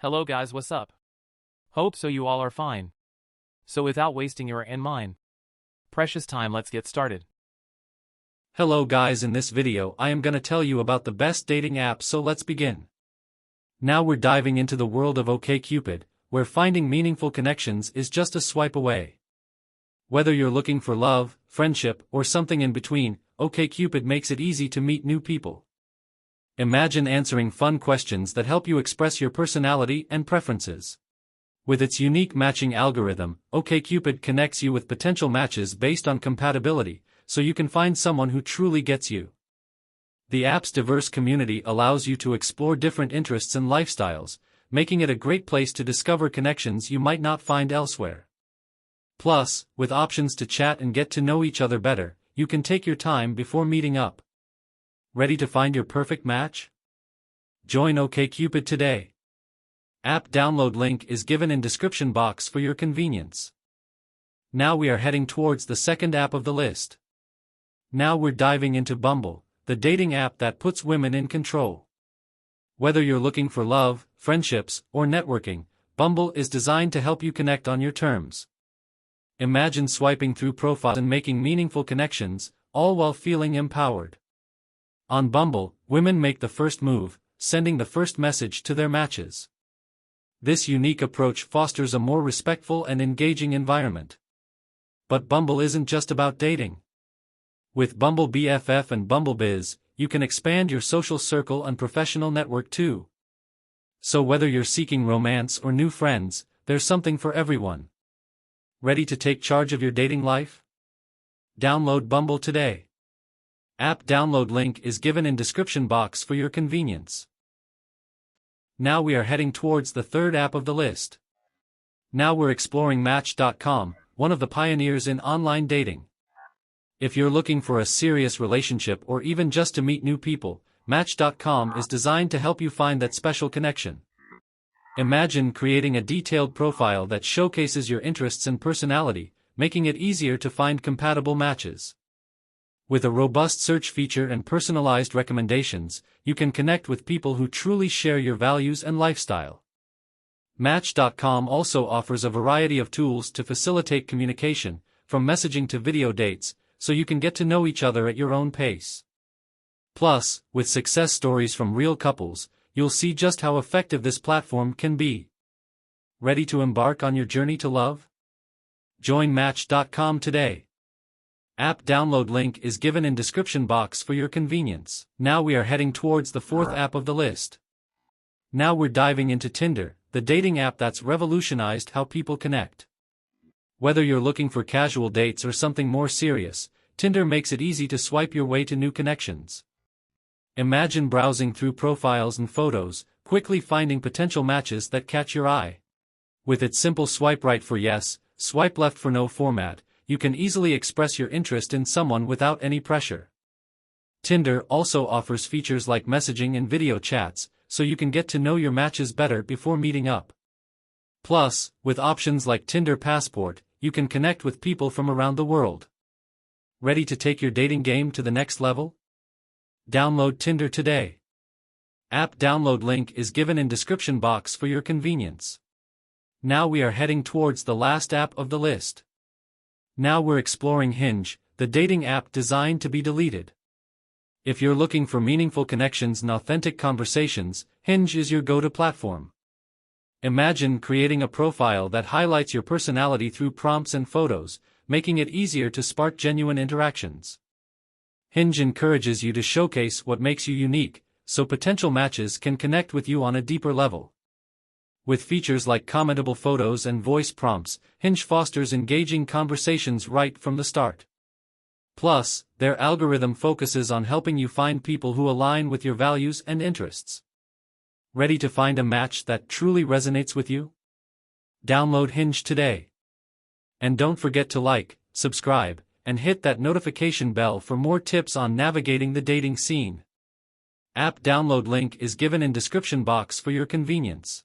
Hello guys, what's up? Hope so you all are fine. So without wasting your and mine precious time, let's get started. Hello guys, in this video I am gonna tell you about the best dating app, so let's begin. Now we're diving into the world of OkCupid, where finding meaningful connections is just a swipe away. Whether you're looking for love, friendship, or something in between, OkCupid makes it easy to meet new people. Imagine answering fun questions that help you express your personality and preferences. With its unique matching algorithm, OkCupid connects you with potential matches based on compatibility, so you can find someone who truly gets you. The app's diverse community allows you to explore different interests and lifestyles, making it a great place to discover connections you might not find elsewhere. Plus, with options to chat and get to know each other better, you can take your time before meeting up. Ready to find your perfect match? Join OkCupid today. App download link is given in description box for your convenience. Now we are heading towards the second app of the list. Now we're diving into Bumble, the dating app that puts women in control. Whether you're looking for love, friendships, or networking, Bumble is designed to help you connect on your terms. Imagine swiping through profiles and making meaningful connections, all while feeling empowered. On Bumble, women make the first move, sending the first message to their matches. This unique approach fosters a more respectful and engaging environment. But Bumble isn't just about dating. With Bumble BFF and Bumble Biz, you can expand your social circle and professional network too. So whether you're seeking romance or new friends, there's something for everyone. Ready to take charge of your dating life? Download Bumble today. App download link is given in description box for your convenience. Now we are heading towards the third app of the list. Now we're exploring Match.com, one of the pioneers in online dating. If you're looking for a serious relationship or even just to meet new people, Match.com is designed to help you find that special connection. Imagine creating a detailed profile that showcases your interests and personality, making it easier to find compatible matches. With a robust search feature and personalized recommendations, you can connect with people who truly share your values and lifestyle. Match.com also offers a variety of tools to facilitate communication, from messaging to video dates, so you can get to know each other at your own pace. Plus, with success stories from real couples, you'll see just how effective this platform can be. Ready to embark on your journey to love? Join Match.com today. App download link is given in description box for your convenience. Now we are heading towards the fourth app of the list. Now we're diving into Tinder, the dating app that's revolutionized how people connect. Whether you're looking for casual dates or something more serious, Tinder makes it easy to swipe your way to new connections. Imagine browsing through profiles and photos, quickly finding potential matches that catch your eye. With its simple swipe right for yes, swipe left for no format, you can easily express your interest in someone without any pressure. Tinder also offers features like messaging and video chats, so you can get to know your matches better before meeting up. Plus, with options like Tinder Passport, you can connect with people from around the world. Ready to take your dating game to the next level? Download Tinder today. App download link is given in description box for your convenience. Now we are heading towards the last app of the list. Now we're exploring Hinge, the dating app designed to be deleted. If you're looking for meaningful connections and authentic conversations, Hinge is your go-to platform. Imagine creating a profile that highlights your personality through prompts and photos, making it easier to spark genuine interactions. Hinge encourages you to showcase what makes you unique, so potential matches can connect with you on a deeper level. With features like commentable photos and voice prompts, Hinge fosters engaging conversations right from the start. Plus, their algorithm focuses on helping you find people who align with your values and interests. Ready to find a match that truly resonates with you? Download Hinge today. And don't forget to like, subscribe, and hit that notification bell for more tips on navigating the dating scene. App download link is given in description box for your convenience.